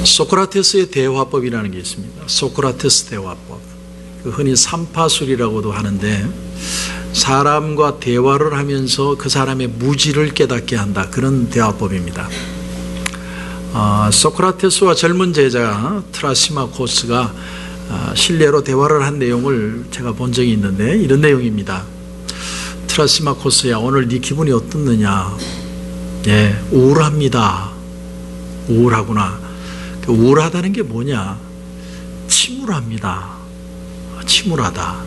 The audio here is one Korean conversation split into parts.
소크라테스의 대화법이라는 게 있습니다. 소크라테스 대화법. 흔히 삼파술이라고도 하는데 사람과 대화를 하면서 그 사람의 무지를 깨닫게 한다. 그런 대화법입니다. 소크라테스와 젊은 제자 트라시마코스가 실내로 대화를 한 내용을 제가 본 적이 있는데 이런 내용입니다. 트라시마코스야, 오늘 네 기분이 어떻느냐? 예, 우울합니다. 우울하구나. 우울하다는 게 뭐냐? 침울합니다. 침울하다.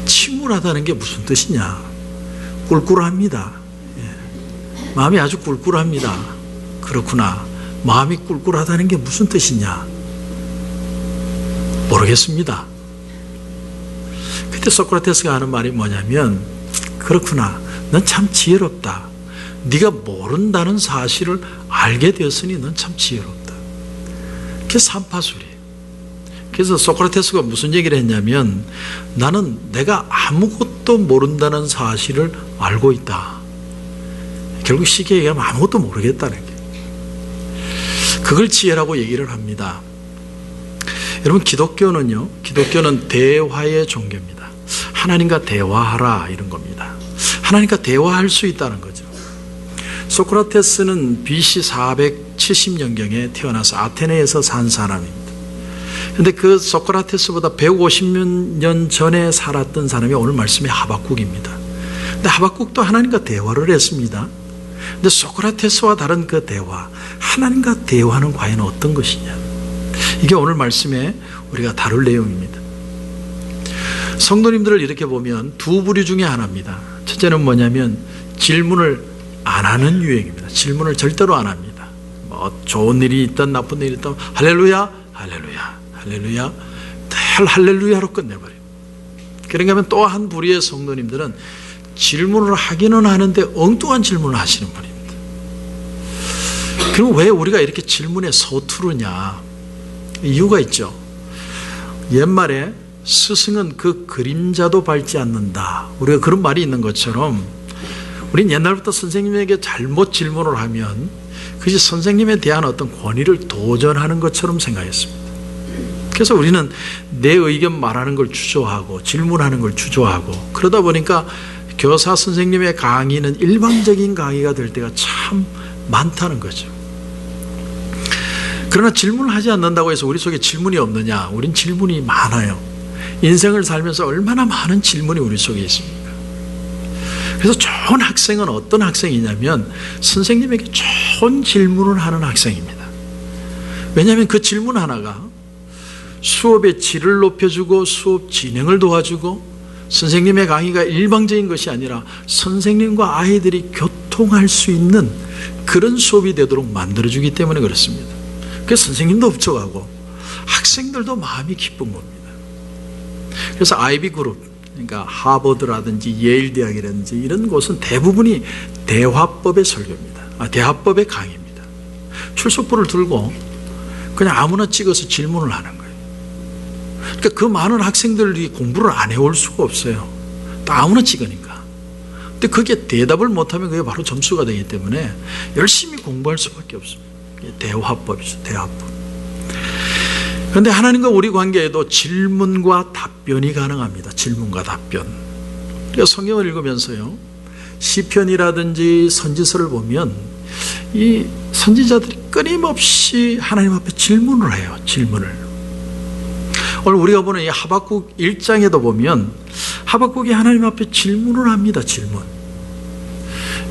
침울하다는 게 무슨 뜻이냐? 꿀꿀합니다. 예. 마음이 아주 꿀꿀합니다. 그렇구나. 마음이 꿀꿀하다는 게 무슨 뜻이냐? 모르겠습니다. 그때 소크라테스가 하는 말이 뭐냐면, 그렇구나. 넌 참 지혜롭다. 네가 모른다는 사실을 알게 되었으니 넌 참 지혜롭다. 그게 삼파술이에요. 그래서 소크라테스가 무슨 얘기를 했냐면, 나는 내가 아무것도 모른다는 사실을 알고 있다. 결국 쉽게 얘기하면 아무것도 모르겠다는 게, 그걸 지혜라고 얘기를 합니다. 여러분, 기독교는 대화의 종교입니다. 하나님과 대화하라, 이런 겁니다. 하나님과 대화할 수 있다는 거죠. 소크라테스는 BC 470년경에 태어나서 아테네에서 산 사람입니다. 그런데 그 소크라테스보다 150년 전에 살았던 사람이 오늘 말씀의 하박국입니다. 근데 하박국도 하나님과 대화를 했습니다. 근데 소크라테스와 다른 그 대화, 하나님과 대화는 과연 어떤 것이냐? 이게 오늘 말씀에 우리가 다룰 내용입니다. 성도님들을 이렇게 보면 두 부류 중에 하나입니다. 첫째는 뭐냐면 질문을 안 하는 유행입니다. 질문을 절대로 안 합니다. 뭐 좋은 일이 있든 나쁜 일이 있든 할렐루야, 할렐루야, 할렐루야, 늘 할렐루야로 끝내버려요. 그런가 하면 또 한 부류의 성도님들은 질문을 하기는 하는데 엉뚱한 질문을 하시는 분입니다. 그럼 왜 우리가 이렇게 질문에 서투르냐? 이유가 있죠. 옛말에 스승은 그 그림자도 밟지 않는다. 우리가 그런 말이 있는 것처럼 우린 옛날부터 선생님에게 잘못 질문을 하면 그것이 선생님에 대한 어떤 권위를 도전하는 것처럼 생각했습니다. 그래서 우리는 내 의견 말하는 걸 주저하고 질문하는 걸 주저하고, 그러다 보니까 교사 선생님의 강의는 일방적인 강의가 될 때가 참 많다는 거죠. 그러나 질문을 하지 않는다고 해서 우리 속에 질문이 없느냐? 우린 질문이 많아요. 인생을 살면서 얼마나 많은 질문이 우리 속에 있습니까? 그래서 좋은 학생은 어떤 학생이냐면 선생님에게 좋은 질문을 하는 학생입니다. 왜냐하면 그 질문 하나가 수업의 질을 높여주고 수업 진행을 도와주고, 선생님의 강의가 일방적인 것이 아니라 선생님과 아이들이 교통할 수 있는 그런 수업이 되도록 만들어주기 때문에 그렇습니다. 그래서 선생님도 흡족하고 학생들도 마음이 기쁜 겁니다. 그래서 아이비 그룹, 그러니까 하버드라든지 예일 대학이라든지 이런 곳은 대부분이 대화법의 설교입니다. 대화법의 강의입니다. 출석부를 들고 그냥 아무나 찍어서 질문을 하는 거예요. 그러니까 그 많은 학생들이 공부를 안 해올 수가 없어요. 또 아무나 찍으니까. 근데 그게 대답을 못하면 그게 바로 점수가 되기 때문에 열심히 공부할 수밖에 없습니다. 대화법이죠. 대화법. 그런데 하나님과 우리 관계에도 질문과 답변이 가능합니다. 질문과 답변. 그래서 성경을 읽으면서요, 시편이라든지 선지서를 보면 이 선지자들이 끊임없이 하나님 앞에 질문을 해요. 질문을. 오늘 우리가 보는 이 하박국 1장에도 보면 하박국이 하나님 앞에 질문을 합니다. 질문.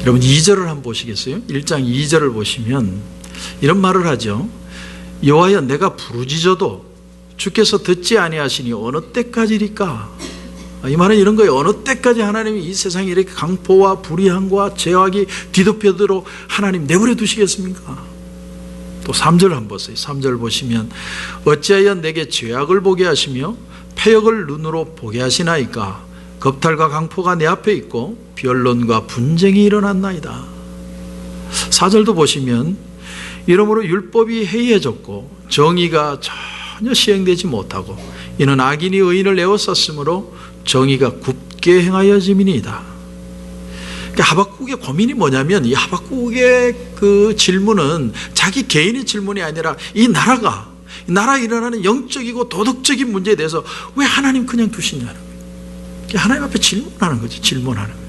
여러분 2절을 한번 보시겠어요? 1장 2절을 보시면 이런 말을 하죠. 여호와여, 내가 부르짖어도 주께서 듣지 아니하시니 어느 때까지리까? 이 말은 이런 거예요. 어느 때까지 하나님이 이 세상에 이렇게 강포와 불의함과 죄악이 뒤덮여도록 하나님 내버려 두시겠습니까? 또 3절 한번 보세요. 3절 보시면 어찌하여 내게 죄악을 보게 하시며 패역을 눈으로 보게 하시나이까? 겁탈과 강포가 내 앞에 있고 변론과 분쟁이 일어났나이다. 4절도 보시면 이러므로 율법이 해이해졌고 정의가 전혀 시행되지 못하고 이는 악인이 의인을 에워쌌으므로 정의가 굽게 행하여짐이니이다. 하박국의 고민이 뭐냐면, 이 하박국의 그 질문은 자기 개인의 질문이 아니라 이 나라에 일어나는 영적이고 도덕적인 문제에 대해서 왜 하나님 그냥 두시냐는 거예요. 하나님 앞에 질문하는 거죠. 질문하는 거예요.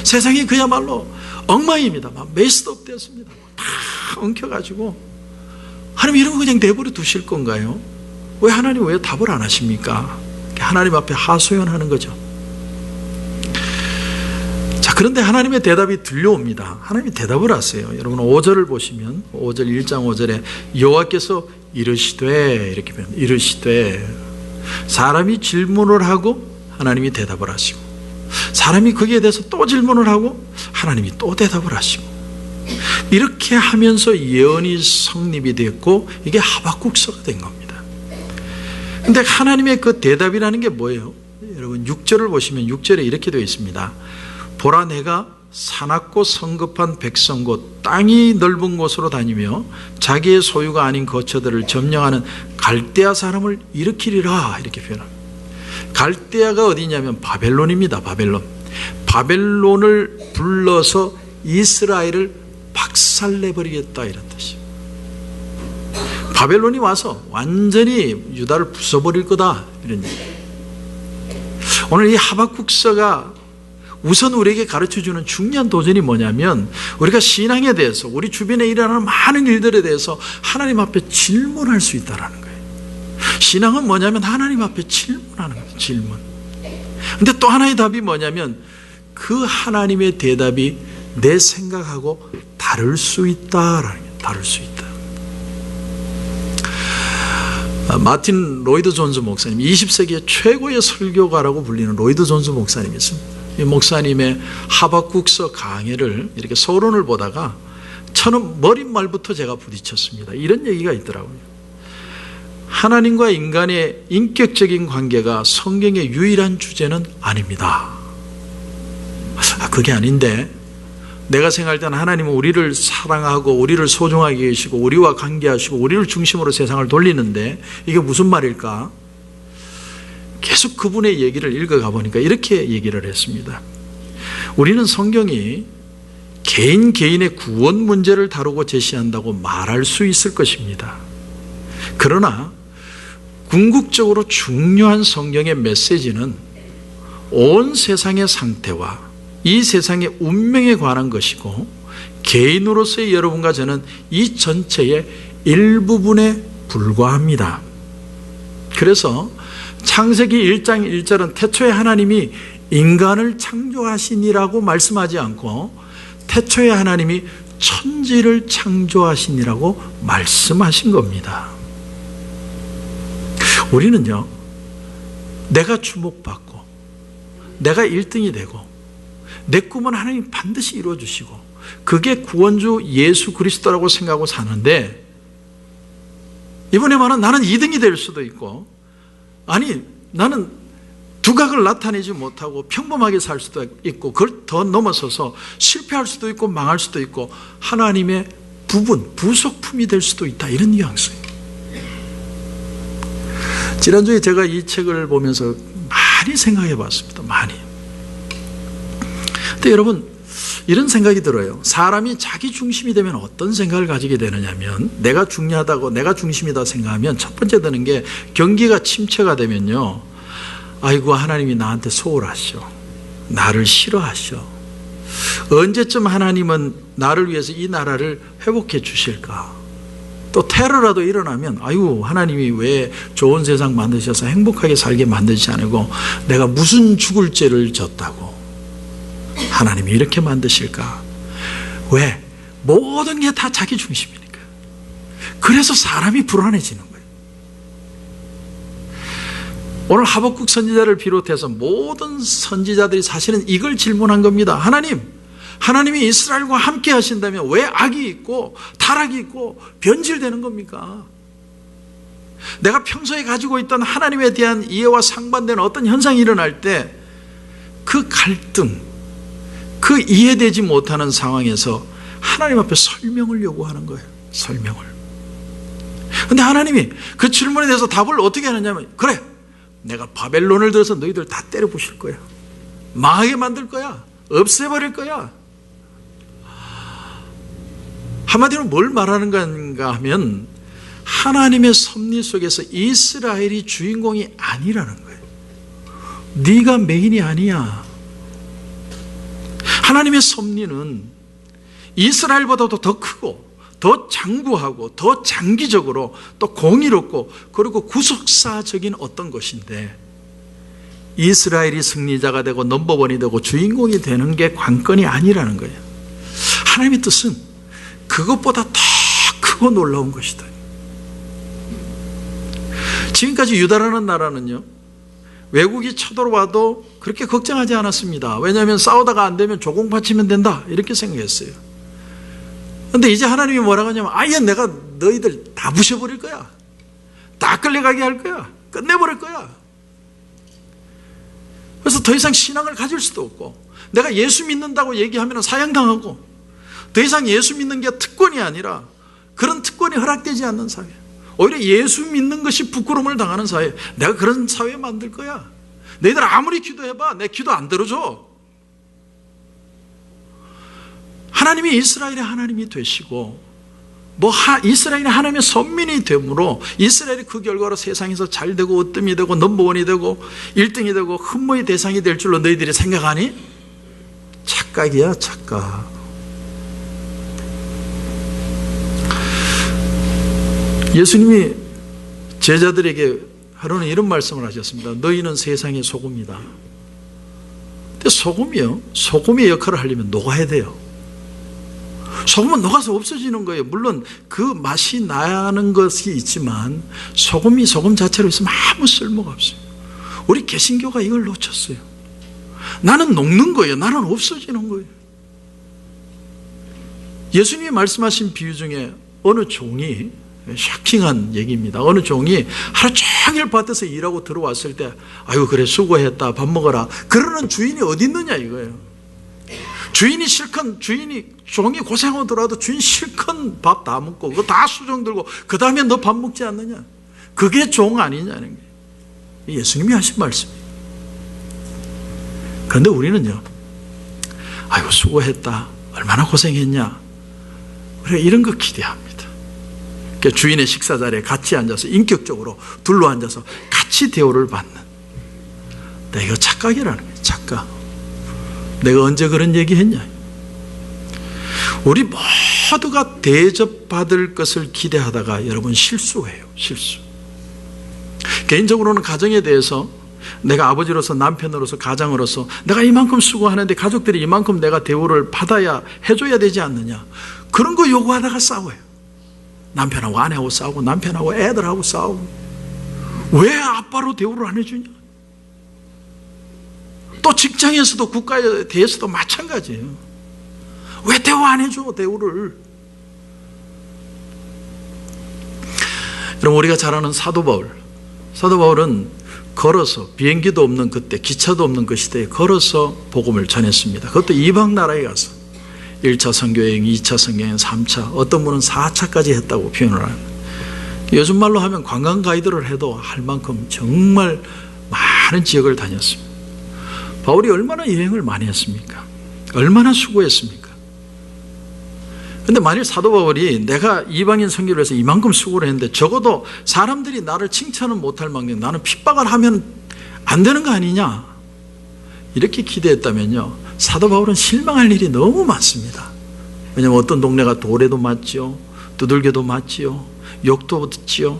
세상이 그야말로 엉망입니다. 막 메이스업 되었습니다. 다 엉켜가지고 하나님 이런 거 그냥 내버려 두실 건가요? 왜 하나님 왜 답을 안 하십니까? 하나님 앞에 하소연하는 거죠. 자, 그런데 하나님의 대답이 들려옵니다. 하나님이 대답을 하세요. 여러분 5절을 보시면 5절 1장 5절에 여호와께서 이르시되, 이렇게 표현합니다. 이르시되, 사람이 질문을 하고 하나님이 대답을 하시고, 사람이 거기에 대해서 또 질문을 하고 하나님이 또 대답을 하시고, 이렇게 하면서 예언이 성립이 됐고 이게 하박국서가 된 겁니다. 그런데 하나님의 그 대답이라는 게 뭐예요? 여러분 6절을 보시면 6절에 이렇게 되어 있습니다. 보라, 내가 사납고 성급한 백성 곧 땅이 넓은 곳으로 다니며 자기의 소유가 아닌 거처들을 점령하는 갈대아 사람을 일으키리라, 이렇게 표현합니다. 갈대아가 어디냐면 바벨론입니다. 바벨론을 불러서 이스라엘을 박살내버리겠다, 이런 뜻이에요. 바벨론이 와서 완전히 유다를 부숴버릴 거다, 이런 얘기예요. 오늘 이 하박국서가 우선 우리에게 가르쳐주는 중요한 도전이 뭐냐면, 우리가 신앙에 대해서, 우리 주변에 일어나는 많은 일들에 대해서 하나님 앞에 질문할 수 있다는 거예요. 신앙은 뭐냐면 하나님 앞에 질문하는 거예요. 질문. 근데 또 하나의 답이 뭐냐면, 그 하나님의 대답이 내 생각하고 다를 수 있다라는 거예요. 다를 수 있다. 마틴 로이드 존스 목사님, 20세기의 최고의 설교가라고 불리는 로이드 존스 목사님이 있습니다. 이 목사님의 하박국서 강해를 이렇게 서론을 보다가 저는 머릿말부터 제가 부딪혔습니다. 이런 얘기가 있더라고요. 하나님과 인간의 인격적인 관계가 성경의 유일한 주제는 아닙니다. 그게 아닌데, 내가 생각할 때는 하나님은 우리를 사랑하고 우리를 소중하게 계시고 우리와 관계하시고 우리를 중심으로 세상을 돌리는데 이게 무슨 말일까? 계속 그분의 얘기를 읽어가 보니까 이렇게 얘기를 했습니다. 우리는 성경이 개인의 구원 문제를 다루고 제시한다고 말할 수 있을 것입니다. 그러나 궁극적으로 중요한 성경의 메시지는 온 세상의 상태와 이 세상의 운명에 관한 것이고, 개인으로서의 여러분과 저는 이 전체의 일부분에 불과합니다. 그래서 창세기 1장 1절은 태초에 하나님이 인간을 창조하시니라고 말씀하지 않고 태초에 하나님이 천지를 창조하시니라고 말씀하신 겁니다. 우리는요, 내가 주목받고 내가 1등이 되고 내 꿈은 하나님 반드시 이루어주시고 그게 구원주 예수 그리스도라고 생각하고 사는데, 이번에 말은 나는 2등이 될 수도 있고, 아니 나는 두각을 나타내지 못하고 평범하게 살 수도 있고, 그걸 더 넘어서서 실패할 수도 있고 망할 수도 있고 하나님의 부속품이 될 수도 있다, 이런 뉘앙스예요. 지난주에 제가 이 책을 보면서 많이 생각해 봤습니다. 많이. 근데 여러분, 이런 생각이 들어요. 사람이 자기 중심이 되면 어떤 생각을 가지게 되느냐면, 내가 중요하다고 내가 중심이다 생각하면 첫 번째 드는 게, 경기가 침체가 되면요, 아이고 하나님이 나한테 소홀하셔, 나를 싫어하셔, 언제쯤 하나님은 나를 위해서 이 나라를 회복해 주실까, 또 테러라도 일어나면 아이고 하나님이 왜 좋은 세상 만드셔서 행복하게 살게 만드시지 않고 내가 무슨 죽을 죄를 졌다고 하나님이 이렇게 만드실까. 왜? 모든 게 다 자기 중심이니까. 그래서 사람이 불안해지는 거예요. 오늘 하박국 선지자를 비롯해서 모든 선지자들이 사실은 이걸 질문한 겁니다. 하나님이 이스라엘과 함께 하신다면 왜 악이 있고 타락이 있고 변질되는 겁니까? 내가 평소에 가지고 있던 하나님에 대한 이해와 상반되는 어떤 현상이 일어날 때 그 갈등, 그 이해되지 못하는 상황에서 하나님 앞에 설명을 요구하는 거예요. 설명을. 그런데 하나님이 그 질문에 대해서 답을 어떻게 하느냐면, 그래, 내가 바벨론을 들어서 너희들 다 때려 부실 거야, 망하게 만들 거야, 없애버릴 거야. 한마디로 뭘 말하는 건가 하면 하나님의 섭리 속에서 이스라엘이 주인공이 아니라는 거예요. 네가 메인이 아니야. 하나님의 섭리는 이스라엘보다도 더 크고 더 장구하고 더 장기적으로 또 공의롭고 그리고 구속사적인 어떤 것인데, 이스라엘이 승리자가 되고 넘버원이 되고 주인공이 되는 게 관건이 아니라는 거예요. 하나님의 뜻은 그것보다 더 크고 놀라운 것이다. 지금까지 유다라는 나라는요, 외국이 쳐들어와도 그렇게 걱정하지 않았습니다. 왜냐하면 싸우다가 안 되면 조공바치면 된다 이렇게 생각했어요. 그런데 이제 하나님이 뭐라고 하냐면 아예 내가 너희들 다 부셔버릴 거야. 다 끌려가게 할 거야. 끝내버릴 거야. 그래서 더 이상 신앙을 가질 수도 없고, 내가 예수 믿는다고 얘기하면 사형당하고, 더 이상 예수 믿는 게 특권이 아니라 그런 특권이 허락되지 않는 사회, 오히려 예수 믿는 것이 부끄러움을 당하는 사회, 내가 그런 사회 만들 거야. 너희들 아무리 기도해봐 내 기도 안 들어줘. 하나님이 이스라엘의 하나님이 되시고 이스라엘이 하나님의 선민이 되므로 이스라엘이 그 결과로 세상에서 잘 되고 으뜸이 되고 넘버원이 되고 1등이 되고 흠모의 대상이 될 줄로 너희들이 생각하니? 착각이야, 착각. 예수님이 제자들에게 하루는 이런 말씀을 하셨습니다. 너희는 세상의 소금이다. 근데 소금이요, 소금의 역할을 하려면 녹아야 돼요. 소금은 녹아서 없어지는 거예요. 물론 그 맛이 나는 것이 있지만 소금이 소금 자체로 있으면 아무 쓸모가 없어요. 우리 개신교가 이걸 놓쳤어요. 나는 녹는 거예요. 나는 없어지는 거예요. 예수님이 말씀하신 비유 중에 어느 종이, 샤킹한 얘기입니다. 어느 종이 하루 종일 밭에서 일하고 들어왔을 때 아이고 그래 수고했다 밥 먹어라 그러는 주인이 어디 있느냐 이거예요. 종이 고생하고 들어와도 주인 실컷 밥 다 먹고 그거 다 수정 들고 그 다음에 너 밥 먹지 않느냐, 그게 종 아니냐는 게 예수님이 하신 말씀이에요. 그런데 우리는요, 아이고 수고했다 얼마나 고생했냐 우리가 이런 거 기대합니다. 그러니까 주인의 식사 자리에 같이 앉아서 인격적으로 둘러 앉아서 같이 대우를 받는, 이거 착각이라는 거예요. 착각. 내가 언제 그런 얘기했냐. 우리 모두가 대접받을 것을 기대하다가 여러분 실수해요. 실수. 개인적으로는 가정에 대해서 내가 아버지로서 남편으로서 가장으로서 내가 이만큼 수고하는데 가족들이 이만큼 내가 대우를 받아야 해줘야 되지 않느냐, 그런 거 요구하다가 싸워요. 남편하고 아내하고 싸우고 남편하고 애들하고 싸우고, 왜 아빠로 대우를 안 해주냐. 또 직장에서도 국가에 대해서도 마찬가지예요. 왜 대우 안 해줘 대우를. 여러분 우리가 잘 아는 사도 바울은 걸어서, 비행기도 없는 그때, 기차도 없는 그 시대에 걸어서 복음을 전했습니다. 그것도 이방 나라에 가서 1차 선교여행, 2차 선교여행, 3차, 어떤 분은 4차까지 했다고 표현을 합니다. 요즘 말로 하면 관광 가이드를 해도 할 만큼 정말 많은 지역을 다녔습니다. 바울이 얼마나 여행을 많이 했습니까? 얼마나 수고했습니까? 그런데 만일 사도 바울이 내가 이방인 선교를 해서 이만큼 수고를 했는데 적어도 사람들이 나를 칭찬은 못할 망정 나는 핍박을 하면 안 되는 거 아니냐, 이렇게 기대했다면요, 사도 바울은 실망할 일이 너무 많습니다. 왜냐하면 어떤 동네가 돌에도 맞지요, 두들겨도 맞지요, 욕도 듣지요.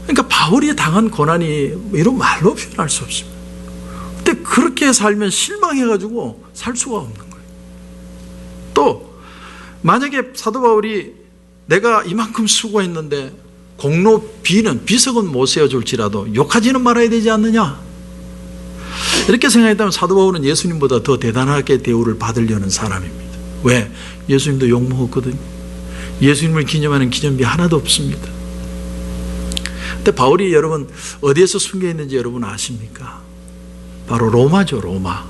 그러니까 바울이 당한 고난이 이런 말로 표현할 수 없습니다. 근데 그렇게 살면 실망해가지고 살 수가 없는 거예요. 또 만약에 사도 바울이 내가 이만큼 수고했는데 공로 비석은 못 세워줄지라도 욕하지는 말아야 되지 않느냐, 이렇게 생각했다면 사도 바울은 예수님보다 더 대단하게 대우를 받으려는 사람입니다. 왜? 예수님도 욕먹었거든요. 예수님을 기념하는 기념비 하나도 없습니다. 근데 바울이 여러분 어디에서 숨겨 있는지 여러분 아십니까? 바로 로마죠, 로마.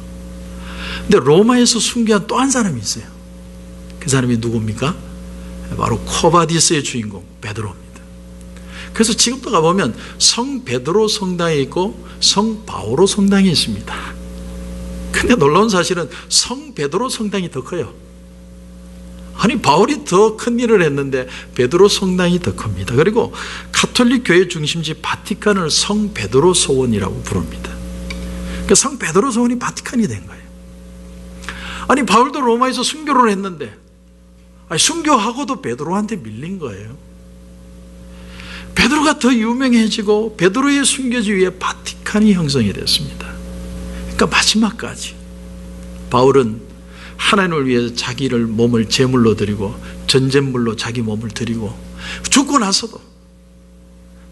근데 로마에서 숨겨한 또 한 사람이 있어요. 그 사람이 누굽니까? 바로 코바디스의 주인공 베드로입니다. 그래서 지금도 가보면 성 베드로 성당이 있고 성 바오로 성당이 있습니다. 근데 놀라운 사실은 성 베드로 성당이 더 커요. 아니, 바울이 더 큰 일을 했는데 베드로 성당이 더 큽니다. 그리고 가톨릭 교회 중심지 바티칸을 성 베드로 소원이라고 부릅니다. 그러니까 성 베드로 소원이 바티칸이 된 거예요. 아니, 바울도 로마에서 순교를 했는데, 아니, 순교하고도 베드로한테 밀린 거예요. 베드로가 더 유명해지고 베드로의 순교지 위에 바티칸이 형성이 됐습니다. 그러니까 마지막까지 바울은 하나님을 위해서 자기를 몸을 제물로 드리고 전제물로 자기 몸을 드리고 죽고 나서도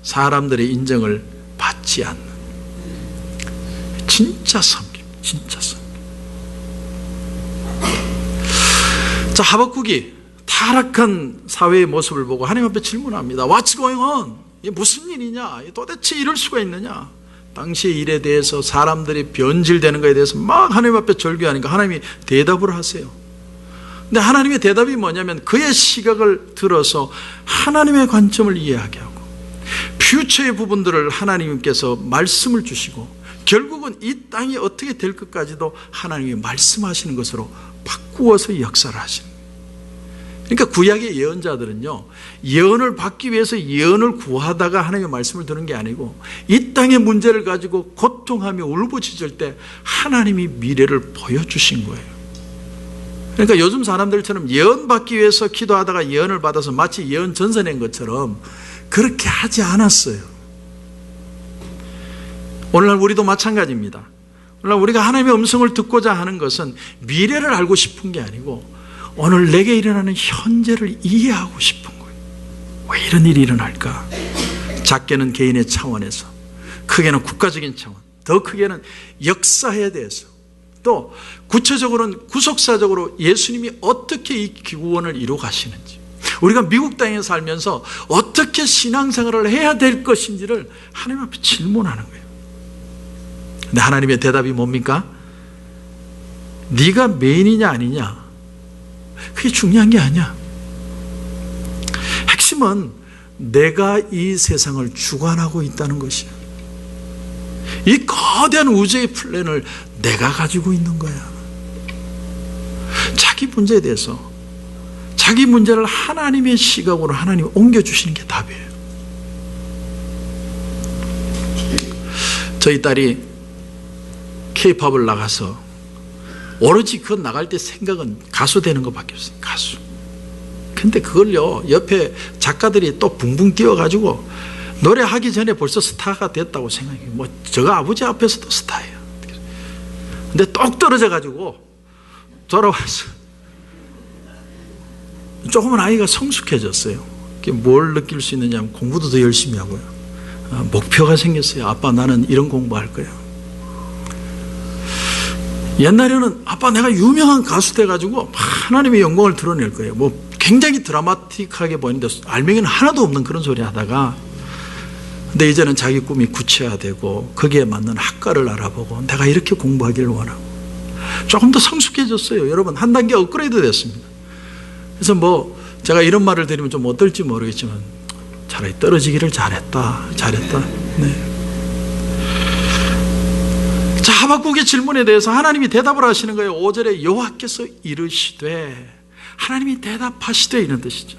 사람들의 인정을 받지 않는 진짜 섬김, 진짜 섬김. 자, 하박국이 타락한 사회의 모습을 보고 하나님 앞에 질문합니다. What's going on? 이게 무슨 일이냐? 도대체 이럴 수가 있느냐? 당시의 일에 대해서 사람들이 변질되는 것에 대해서 막 하나님 앞에 절규하니까 하나님이 대답을 하세요. 근데 하나님의 대답이 뭐냐면 그의 시각을 들어서 하나님의 관점을 이해하게 하고 퓨처의 부분들을 하나님께서 말씀을 주시고 결국은 이 땅이 어떻게 될 것까지도 하나님이 말씀하시는 것으로 바꾸어서 역사를 하시는 거예요. 그러니까 구약의 예언자들은요, 예언을 받기 위해서 예언을 구하다가 하나님의 말씀을 듣는 게 아니고 이 땅의 문제를 가지고 고통하며 울부짖을 때 하나님이 미래를 보여주신 거예요. 그러니까 요즘 사람들처럼 예언 받기 위해서 기도하다가 예언을 받아서 마치 예언 전서낸 것처럼 그렇게 하지 않았어요. 오늘날 우리도 마찬가지입니다. 오늘날 우리가 하나님의 음성을 듣고자 하는 것은 미래를 알고 싶은 게 아니고 오늘 내게 일어나는 현재를 이해하고 싶은 거예요. 왜 이런 일이 일어날까? 작게는 개인의 차원에서, 크게는 국가적인 차원, 더 크게는 역사에 대해서, 또 구체적으로는 구속사적으로 예수님이 어떻게 이 구원을 이루어 가시는지, 우리가 미국 땅에 살면서 어떻게 신앙생활을 해야 될 것인지를 하나님 앞에 질문하는 거예요. 근데 하나님의 대답이 뭡니까? 네가 메인이냐 아니냐, 그게 중요한 게 아니야. 핵심은 내가 이 세상을 주관하고 있다는 것이야. 이 거대한 우주의 플랜을 내가 가지고 있는 거야. 자기 문제에 대해서 자기 문제를 하나님의 시각으로 하나님이 옮겨주시는 게 답이에요. 저희 딸이 K-팝을 나가서 오로지 그건 나갈 때 생각은 가수 되는 것밖에 없어요. 가수. 근데 그걸요, 옆에 작가들이 또 붕붕 뛰어가지고 노래하기 전에 벌써 스타가 됐다고 생각해요. 뭐 저가 아버지 앞에서도 스타예요. 근데 똑 떨어져가지고 돌아와서 조금은 아이가 성숙해졌어요. 뭘 느낄 수 있느냐 하면 공부도 더 열심히 하고요. 목표가 생겼어요. 아빠, 나는 이런 공부할 거야. 옛날에는 아빠, 내가 유명한 가수 돼가지고 하나님의 영광을 드러낼 거예요. 뭐 굉장히 드라마틱하게 보이는데 알맹이는 하나도 없는 그런 소리 하다가, 근데 이제는 자기 꿈이 구체화되고 거기에 맞는 학과를 알아보고 내가 이렇게 공부하기를 원하고 조금 더 성숙해졌어요. 여러분, 한 단계 업그레이드 됐습니다. 그래서 뭐 제가 이런 말을 드리면 좀 어떨지 모르겠지만 차라리 떨어지기를 잘했다. 네. 자, 하박국의 질문에 대해서 하나님이 대답을 하시는 거예요. 5절에 여호와께서 이르시되, 하나님이 대답하시되 이런 뜻이죠.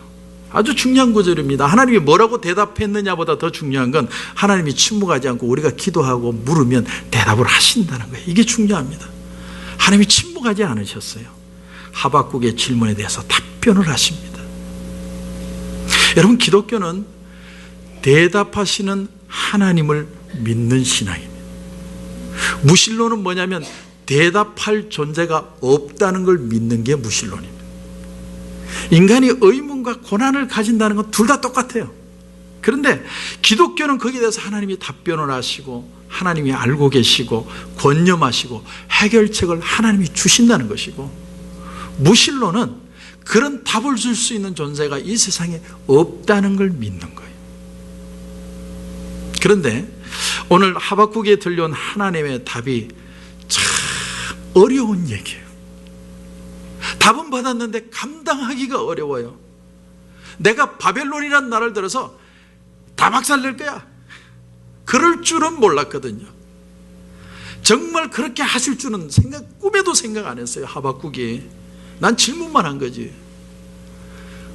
아주 중요한 구절입니다. 하나님이 뭐라고 대답했느냐보다 더 중요한 건 하나님이 침묵하지 않고 우리가 기도하고 물으면 대답을 하신다는 거예요. 이게 중요합니다. 하나님이 침묵하지 않으셨어요. 하박국의 질문에 대해서 답변을 하십니다. 여러분, 기독교는 대답하시는 하나님을 믿는 신앙입니다. 무신론은 뭐냐면 대답할 존재가 없다는 걸 믿는 게 무신론입니다. 인간이 의문과 고난을 가진다는 건 둘 다 똑같아요. 그런데 기독교는 거기에 대해서 하나님이 답변을 하시고 하나님이 알고 계시고 권념하시고 해결책을 하나님이 주신다는 것이고, 무신론은 그런 답을 줄 수 있는 존재가 이 세상에 없다는 걸 믿는 거예요. 그런데 오늘 하박국에 들려온 하나님의 답이 참 어려운 얘기예요. 답은 받았는데 감당하기가 어려워요. 내가 바벨론이라는 나라를 들어서 다 박살낼 거야, 그럴 줄은 몰랐거든요. 정말 그렇게 하실 줄은 꿈에도 생각 안 했어요. 하박국이. 난 질문만 한 거지.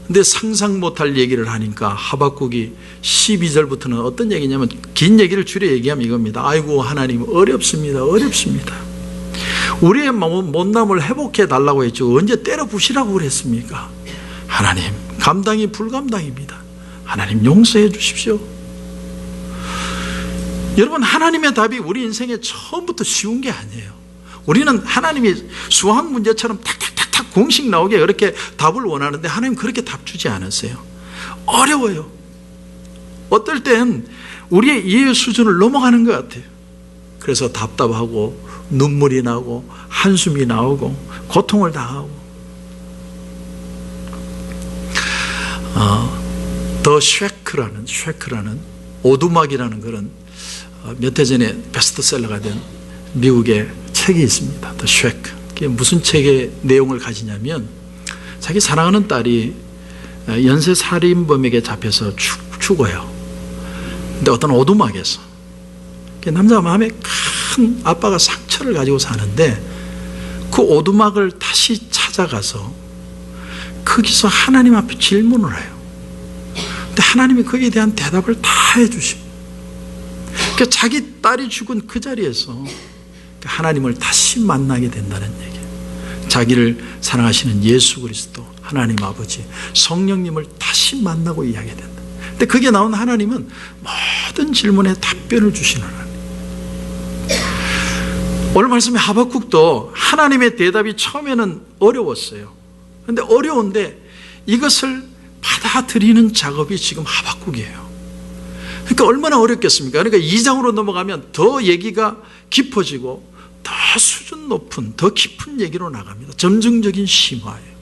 근데 상상 못할 얘기를 하니까 하박국이 12절부터는 어떤 얘기냐면, 긴 얘기를 줄여 얘기하면 이겁니다. 아이고 하나님, 어렵습니다. 어렵습니다. 우리의 못남을 회복해 달라고 했죠. 언제 때려 부시라고 그랬습니까? 하나님, 감당이 불감당입니다. 하나님, 용서해 주십시오. 여러분, 하나님의 답이 우리 인생에 처음부터 쉬운 게 아니에요. 우리는 하나님이 수학 문제처럼 탁탁탁탁 공식 나오게 그렇게 답을 원하는데, 하나님 그렇게 답 주지 않으세요. 어려워요. 어떨 땐 우리의 이해 수준을 넘어가는 것 같아요. 그래서 답답하고 눈물이 나고 한숨이 나오고 고통을 당하고. 더 쉐크라는 오두막이라는 그런 몇 해 전에 베스트셀러가 된 미국의 책이 있습니다. 더 쉐크. 그게 무슨 책의 내용을 가지냐면, 자기 사랑하는 딸이 연쇄 살인범에게 잡혀서 죽어요. 근데 어떤 오두막에서 남자가 마음에 큰 아빠가 상처를 가지고 사는데, 그 오두막을 다시 찾아가서 거기서 하나님 앞에 질문을 해요. 근데 하나님이 거기에 대한 대답을 다 해주십니다. 그러니까 자기 딸이 죽은 그 자리에서 하나님을 다시 만나게 된다는 얘기예요. 자기를 사랑하시는 예수 그리스도, 하나님 아버지, 성령님을 다시 만나고 이야기해야 된다. 근데 그게 나온 하나님은 모든 질문에 답변을 주시는 하나님. 오늘 말씀에 하박국도 하나님의 대답이 처음에는 어려웠어요. 그런데 어려운데 이것을 받아들이는 작업이 지금 하박국이에요. 그러니까 얼마나 어렵겠습니까? 그러니까 2장으로 넘어가면 더 얘기가 깊어지고 더 수준 높은, 더 깊은 얘기로 나갑니다. 점증적인 심화예요.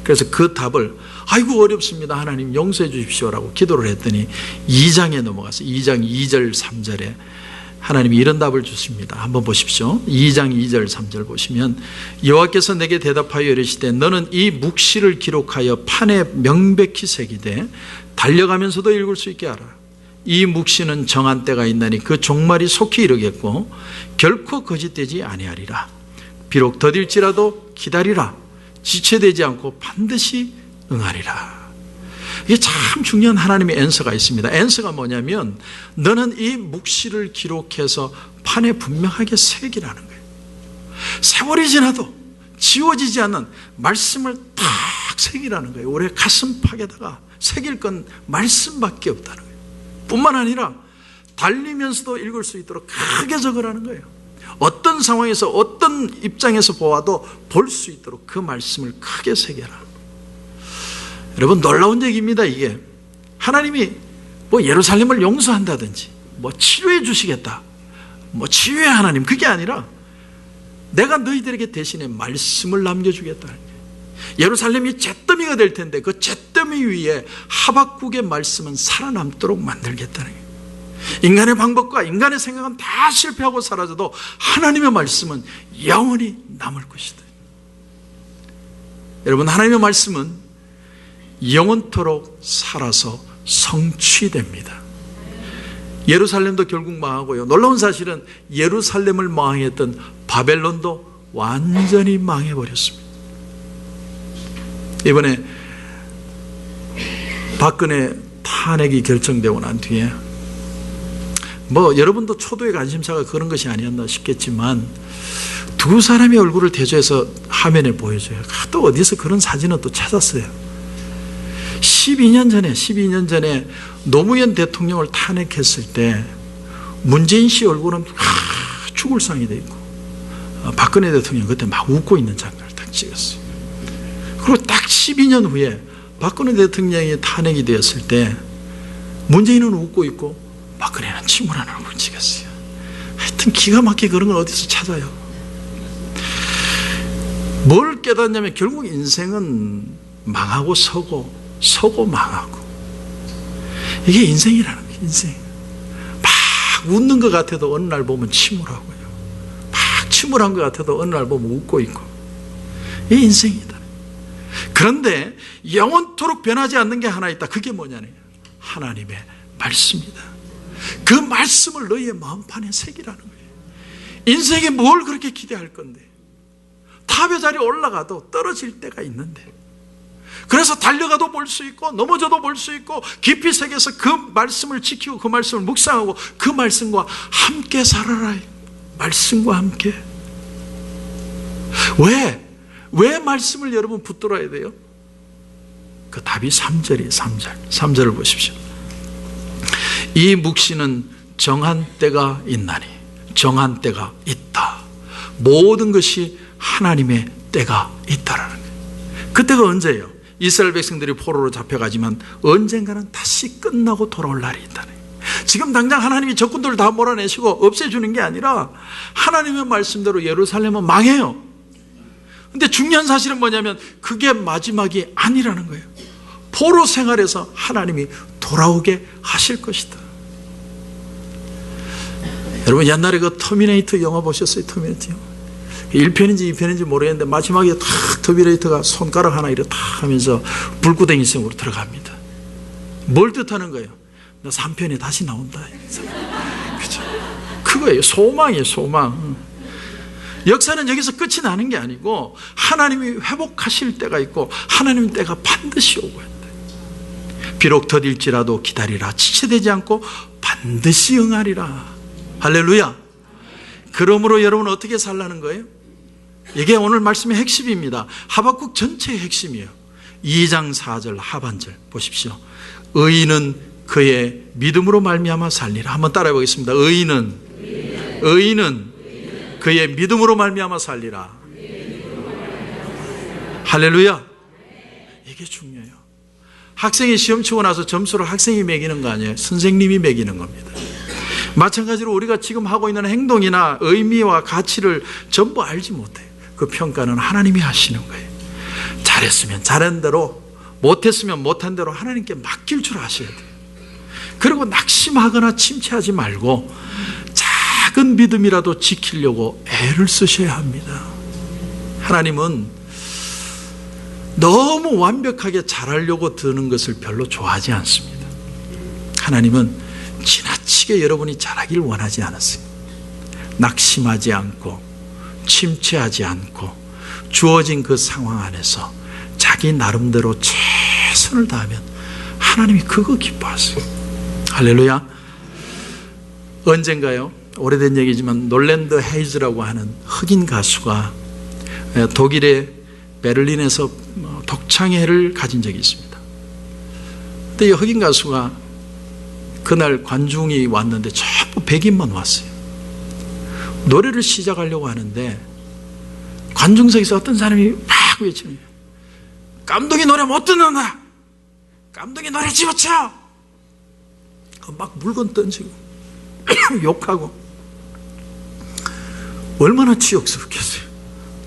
그래서 그 답을, 아이고 어렵습니다, 하나님 용서해 주십시오라고 기도를 했더니 2장에 넘어가서 2장 2절 3절에 하나님이 이런 답을 주십니다. 한번 보십시오. 2장 2절 3절 보시면, 여호와께서 내게 대답하여 이르시되 너는 이 묵시를 기록하여 판에 명백히 새기되 달려가면서도 읽을 수 있게 하라. 이 묵시는 정한 때가 있나니 그 종말이 속히 이르겠고 결코 거짓되지 아니하리라. 비록 더딜지라도 기다리라. 지체되지 않고 반드시 응하리라. 이게 참 중요한 하나님의 앤서가 있습니다. 앤서가 뭐냐면, 너는 이 묵시를 기록해서 판에 분명하게 새기라는 거예요. 세월이 지나도 지워지지 않는 말씀을 딱 새기라는 거예요. 우리의 가슴팍에다가 새길 건 말씀밖에 없다는 거예요. 뿐만 아니라 달리면서도 읽을 수 있도록 크게 적으라는 거예요. 어떤 상황에서 어떤 입장에서 보아도 볼 수 있도록 그 말씀을 크게 새겨라. 여러분, 놀라운 얘기입니다. 이게 하나님이 뭐 예루살렘을 용서한다든지 뭐 치료해 주시겠다, 뭐 치유의 하나님, 그게 아니라 내가 너희들에게 대신에 말씀을 남겨주겠다는 거예요. 예루살렘이 잿더미가 될 텐데 그 잿더미 위에 하박국의 말씀은 살아남도록 만들겠다는 거예요. 인간의 방법과 인간의 생각은 다 실패하고 사라져도 하나님의 말씀은 영원히 남을 것이다. 여러분, 하나님의 말씀은 영원토록 살아서 성취됩니다. 예루살렘도 결국 망하고요, 놀라운 사실은 예루살렘을 망했던 바벨론도 완전히 망해버렸습니다. 이번에 박근혜 탄핵이 결정되고 난 뒤에 뭐 여러분도 초도의 관심사가 그런 것이 아니었나 싶겠지만, 두 사람의 얼굴을 대조해서 화면에 보여줘요. 또 어디서 그런 사진을 또 찾았어요. 12년 전에 노무현 대통령을 탄핵했을 때 문재인 씨 얼굴은 죽을 상이 돼 있고, 박근혜 대통령 그때 막 웃고 있는 장면을 딱 찍었어요. 그리고 딱 12년 후에 박근혜 대통령이 탄핵이 되었을 때 문재인은 웃고 있고 박근혜는 침울한 얼굴을 찍었어요. 하여튼 기가 막히게 그런 걸 어디서 찾아요. 뭘 깨닫냐면, 결국 인생은 망하고 서고 망하고, 이게 인생이라는 거예요. 인생 막 웃는 것 같아도 어느 날 보면 침울하고요, 막 침울한 것 같아도 어느 날 보면 웃고 있고, 이게 인생이다. 그런데 영원토록 변하지 않는 게 하나 있다. 그게 뭐냐면 하나님의 말씀이다. 그 말씀을 너희의 마음판에 새기라는 거예요. 인생에 뭘 그렇게 기대할 건데. 탑의 자리에 올라가도 떨어질 때가 있는데. 그래서 달려가도 볼 수 있고 넘어져도 볼 수 있고 깊이 새겨서 그 말씀을 지키고 그 말씀을 묵상하고 그 말씀과 함께 살아라. 말씀과 함께. 왜 말씀을 여러분 붙들어야 돼요? 그 답이 3절이에요. 3절을 보십시오. 이 묵시는 정한 때가 있나니. 정한 때가 있다. 모든 것이 하나님의 때가 있다라는 거예요. 그때가 언제예요? 이스라엘 백성들이 포로로 잡혀가지만 언젠가는 다시 끝나고 돌아올 날이 있다네. 지금 당장 하나님이 적군들을 다 몰아내시고 없애주는 게 아니라 하나님의 말씀대로 예루살렘은 망해요. 근데 중요한 사실은 뭐냐면 그게 마지막이 아니라는 거예요. 포로 생활에서 하나님이 돌아오게 하실 것이다. 여러분 옛날에 그 터미네이터 영화 보셨어요? 터미네이터 영화. 1편인지 2편인지 모르겠는데 마지막에 탁 터미네이터가 손가락 하나 이렇게 탁 하면서 불구덩이 속으로 들어갑니다. 뭘 뜻하는 거예요? 나 3편에 다시 나온다. 그죠? 그거예요. 소망이에요. 소망. 역사는 여기서 끝이 나는 게 아니고 하나님이 회복하실 때가 있고 하나님의 때가 반드시 오고 있다. 비록 더딜지라도 기다리라. 지체되지 않고 반드시 응하리라. 할렐루야. 그러므로 여러분은 어떻게 살라는 거예요? 이게 오늘 말씀의 핵심입니다. 하박국 전체의 핵심이에요. 2장 4절 하반절 보십시오. 의인은 그의 믿음으로 말미암아 살리라. 한번 따라해 보겠습니다. 의인은 그의 믿음으로 말미암아 살리라. 할렐루야. 이게 중요해요. 학생이 시험 치고 나서 점수를 학생이 매기는 거 아니에요. 선생님이 매기는 겁니다. 마찬가지로 우리가 지금 하고 있는 행동이나 의미와 가치를 전부 알지 못해요. 그 평가는 하나님이 하시는 거예요. 잘했으면 잘한 대로, 못했으면 못한 대로 하나님께 맡길 줄 아셔야 돼요. 그리고 낙심하거나 침체하지 말고 작은 믿음이라도 지키려고 애를 쓰셔야 합니다. 하나님은 너무 완벽하게 잘하려고 드는 것을 별로 좋아하지 않습니다. 하나님은 지나치게 여러분이 잘하길 원하지 않았어요. 낙심하지 않고 침체하지 않고 주어진 그 상황 안에서 자기 나름대로 최선을 다하면 하나님이 그거 기뻐하세요. 할렐루야. 언젠가요? 오래된 얘기지만 놀랜드 헤이즈라고 하는 흑인 가수가 독일의 베를린에서 독창회를 가진 적이 있습니다. 근데 이 흑인 가수가 그날 관중이 왔는데 전부 백인만 왔어요. 노래를 시작하려고 하는데 관중석에서 어떤 사람이 막 외치는 거예요. 감독이 노래 못 듣는다. 감독이 노래 집어쳐. 막 물건 던지고 욕하고. 얼마나 치욕스럽겠어요.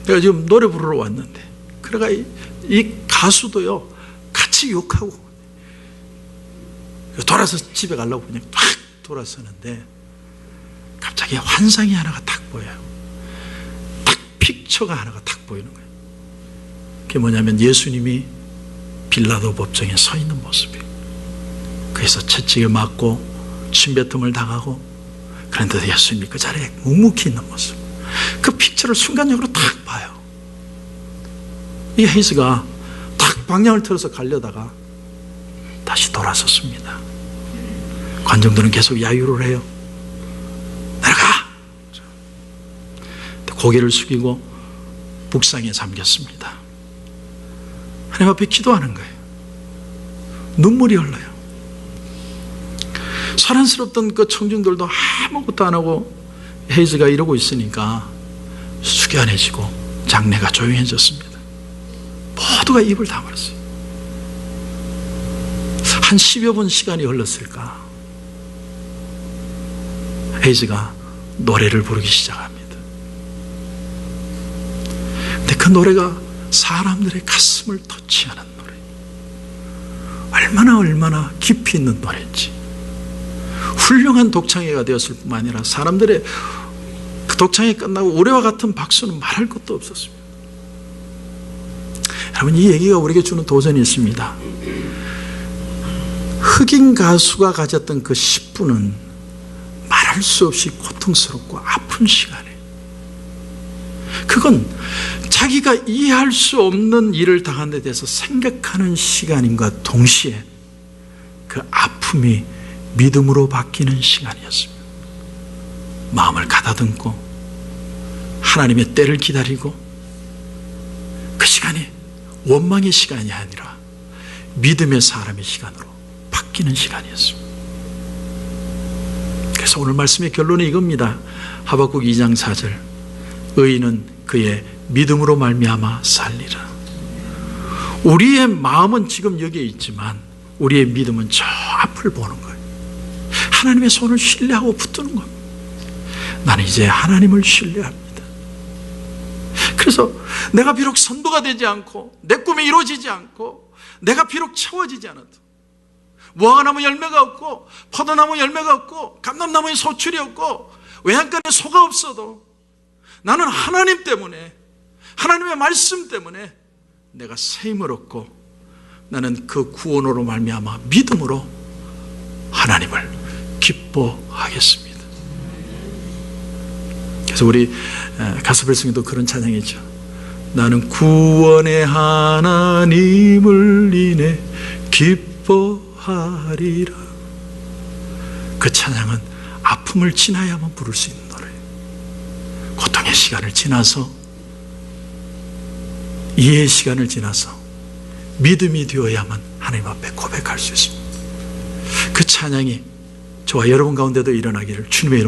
내가 지금 노래 부르러 왔는데 그러가 이 가수도요 같이 욕하고 돌아서 집에 가려고 그냥 탁 돌아서는데 갑자기 환상이 하나가 탁 보여요. 딱 픽처가 하나가 탁 보이는 거예요. 그게 뭐냐면 예수님이 빌라도 법정에 서 있는 모습이에요. 그래서 채찍을 맞고 침뱉음을 당하고 그런데도 예수님이 그 자리에 묵묵히 있는 모습. 그 픽처를 순간적으로 탁 봐요. 이 헤이즈가 탁 방향을 틀어서 가려다가 다시 돌아섰습니다. 관중들은 계속 야유를 해요. 내려가! 고개를 숙이고 묵상에 잠겼습니다. 하나님 앞에 기도하는 거예요. 눈물이 흘러요. 사랑스럽던 그 청중들도 아무것도 안 하고 헤이즈가 이러고 있으니까 숙연해지고 장례가 조용해졌습니다. 모두가 입을 다물었어요. 한 10여 분 시간이 흘렀을까? 헤이즈가 노래를 부르기 시작합니다. 근데 그 노래가 사람들의 가슴을 터치하는 노래. 얼마나 깊이 있는 노래인지. 훌륭한 독창회가 되었을 뿐만 아니라 사람들의 그 독창회 끝나고 우리와 같은 박수는 말할 것도 없었습니다. 여러분, 이 얘기가 우리에게 주는 도전이 있습니다. 흑인 가수가 가졌던 그 10분은 말할 수 없이 고통스럽고 아픈 시간에 그건 자기가 이해할 수 없는 일을 당한 데 대해서 생각하는 시간인가 동시에 그 아픔이 믿음으로 바뀌는 시간이었습니다. 마음을 가다듬고 하나님의 때를 기다리고 그 시간이 원망의 시간이 아니라 믿음의 사람의 시간으로 바뀌는 시간이었습니다. 그래서 오늘 말씀의 결론은 이겁니다. 하박국 2장 4절, 의인은 그의 믿음으로 말미암아 살리라. 우리의 마음은 지금 여기에 있지만 우리의 믿음은 저 앞을 보는 거예요. 하나님의 손을 신뢰하고 붙드는 겁니다. 나는 이제 하나님을 신뢰합니다. 그래서 내가 비록 선도가 되지 않고 내 꿈이 이루어지지 않고 내가 비록 채워지지 않아도 무화과나무 열매가 없고 포도나무 열매가 없고 감람나무에 소출이 없고 외양간에 소가 없어도 나는 하나님 때문에, 하나님의 말씀 때문에 내가 새 힘을 얻고 나는 그 구원으로 말미암아 믿음으로 하나님을 기뻐하겠습니다. 그래서 우리 가스펠성에도 그런 찬양이죠. 나는 구원의 하나님을 인해 기뻐하리라. 그 찬양은 아픔을 지나야만 부를 수 있는 노래예요. 고통의 시간을 지나서, 이해의 시간을 지나서 믿음이 되어야만 하나님 앞에 고백할 수 있습니다. 그 찬양이 저와 여러분 가운데도 일어나기를 주님의 이름으로